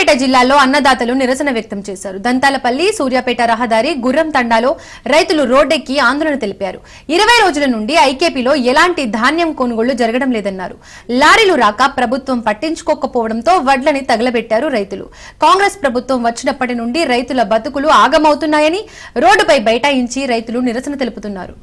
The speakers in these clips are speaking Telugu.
సూర్యాపేట జిల్లాలో అన్నదాతలు నిరసన వ్యక్తం చేశారు. దంతాలపల్లి సూర్యాపేట రహదారి గుర్రం తండాలో రైతులు రోడ్డెక్కి ఆందోళన తెలిపారు. 20 రోజుల నుండి ఐకేపీలో ఎలాంటి ధాన్యం కొనుగోళ్లు జరగడం లేదన్నారు. లారీలు రాక ప్రభుత్వం పట్టించుకోకపోవడంతో వడ్లని తగలబెట్టారు రైతులు. కాంగ్రెస్ ప్రభుత్వం వచ్చినప్పటి నుండి రైతుల బతుకులు ఆగమవుతున్నాయని రోడ్డుపై బైఠాయించి రైతులు నిరసన తెలుపుతున్నారు.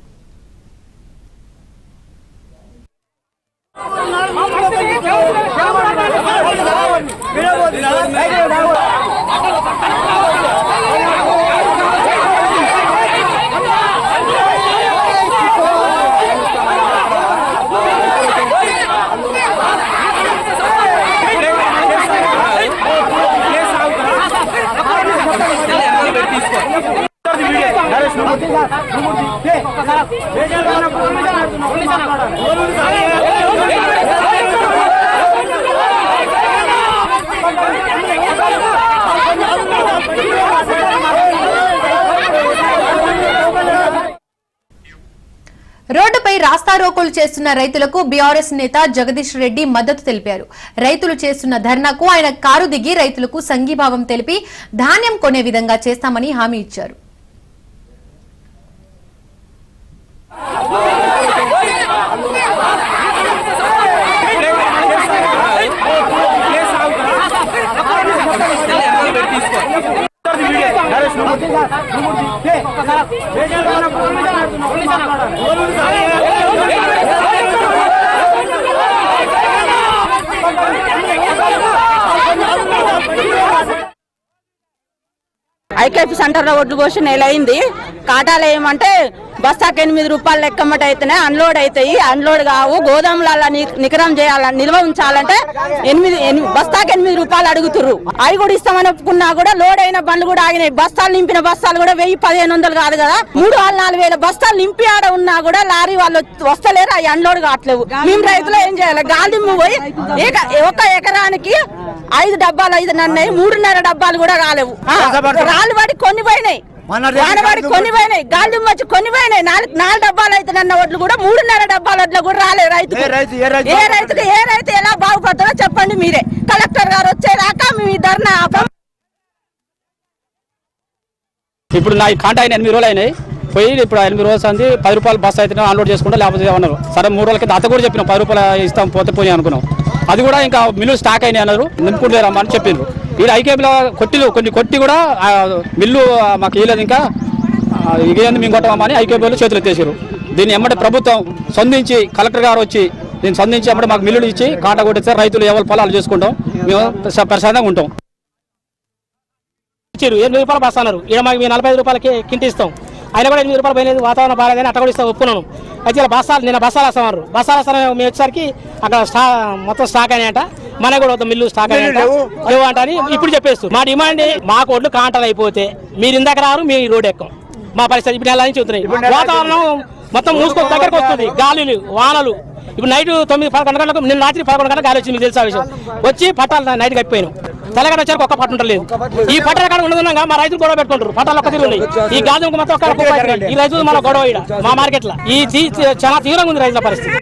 రోడ్డుపై రాస్తారోకోలు చేస్తున్న రైతులకు బీఆర్ఎస్ నేత జగదీష్ రెడ్డి మద్దతు తెలిపారు. రైతులు చేస్తున్న ధర్నాకు ఆయన కారు దిగి రైతులకు సంఘీభావం తెలిపి ధాన్యం కొనే విధంగా చేస్తామని హామీ ఇచ్చారు. ఐకేపీ సెంటర్ లో ఒడ్లు కోసి నెల అయింది. కాటాలు ఏమంటే బస్తాకి 8 రూపాయలు లెక్కమ్మట అయితేనే అన్లోడ్ అవుతాయి. అన్లోడ్ కావు. గోదాముల నికరం చేయాలని నిల్వ ఉంచాలంటే బస్తాకి 8 రూపాయలు అడుగుతుర్రు. అవి కూడా ఇస్తామని ఒప్పుకున్నా కూడా లోడ్ అయిన బండ్లు కూడా ఆగినాయి. బస్తాలు నింపిన బస్తాలు కూడా 1000-1500 కాదు కదా, 3,000-4,000 బస్తాలు నింపి ఆడ ఉన్నా కూడా లారీ వాళ్ళు వస్తలేరు. అవి అన్లోడ్ కావట్లేవు. మేము రైతులు ఏం చేయాలి? గాలింపు పోయి ఒక ఎకరానికి 5 డబ్బాలు 5 నన్నాయి, 3.5 డబ్బాలు కూడా రాలేవు. రాళ్ళు పడి కొన్ని పోయినాయి, వానబడి కొన్ని పోయినాయి, గాలి వచ్చి కొన్ని పోయినాయి. 4 డబ్బాలు అయితే నన్న వడ్లు కూడా 3.5 డబ్బాల వడ్లు కూడా రాలేదు. ఏ రైతు ఎలా బాగుపడతారో చెప్పండి మీరే. కలెక్టర్ గారు వచ్చేదాకా మేము ఈ ధర్నా ఆపం. ఇప్పుడు నా కాంటా అయిన 8 రోజులు అయినాయి. పోయి ఇప్పుడు 8 రోజులు అంది 10 రూపాయలు బస్ అయితే అన్లోడ్ చేసుకుంటా లేకపోతే ఏమన్నారు. సరే 3 రోజులకి అత్త కూడా చెప్పినాం 10 రూపాయలు ఇస్తాం పోతే పోయి అనుకున్నాం. అది కూడా ఇంకా మిల్లు స్టాక్ అయినాయి అన్నారు. నింపుకుంటారమ్మా అని చెప్పిండ్రు. ఈ ఐకేపీలో కొన్ని కొట్టి కూడా మిల్లు మాకు ఇవ్వలేదు. ఇంకా ఇగేంది మేము కొట్టమని ఐకేపీలో చేతులు ఎత్తేసారు. దీన్ని ఎమ్మటి ప్రభుత్వం స్పందించి కలెక్టర్ గారు వచ్చి దీన్ని స్పందించి ఎమ్మటి మాకు మిల్లులు ఇచ్చి కాంటా కొట్టిస్తే రైతులు ఎవరి పొలాలు చేసుకుంటాం, మేము ప్రశాంతంగా ఉంటాం. 8 రూపాయలు బస్తా అన్నారు. ఇక్కడ మాకు 45 రూపాయలకి కింటి ఇస్తాం. అయినా కూడా 8 రూపాయలు పోయినది, వాతావరణం బాగాలేదని అట్ట కూడా ఇస్తాం, ఒప్పుకున్నాను. అయితే ఇలా నిన్న బస్సాలు వేస్తామన్నారు. బస్సాలు వేస్తాను మేము వచ్చేసరికి అక్కడ మొత్తం స్టాక్ అయినాయంట. మన కూడా మిల్లు స్టాక్ అయినాయంట లేవంట అని ఇప్పుడు చెప్పేస్తూ మా డిమాండ్ మాకు ఒడ్లు కాంటాలు అయిపోతే మీరు ఇందాక రారు, మేము ఈ రోడ్ ఎక్కం. మా పరిస్థితి ఇప్పుడు ఎలా నుంచి చెబుతున్నాయి. వాతావరణం మొత్తం మూసుకొని దగ్గరకు వస్తుంది, గాలులు వానలు. ఇప్పుడు నైట్ 9-11 గంటలకు నిన్న రాత్రి 11 గంటలకు గాలి వచ్చింది. మీకు తెలుసా విషయం. వచ్చి పట్టాలు నైట్ కప్పిపోయాను. తెలంగాణ వచ్చారు ఒక్క పట్టు ఉండలేదు. ఈ పట్టాల కాడ ఉండదున్నాగా మా రైతులు గొడవ పెట్టుకుంటారు. పట్టాలు ఒక్క తీరు ఉన్నాయి. ఈ గాజుకు మొత్తం ఈ రైతులు మన గొడవ మా మార్కెట్ లో ఈ చాలా తీవ్రంగా ఉంది రైతుల పరిస్థితి.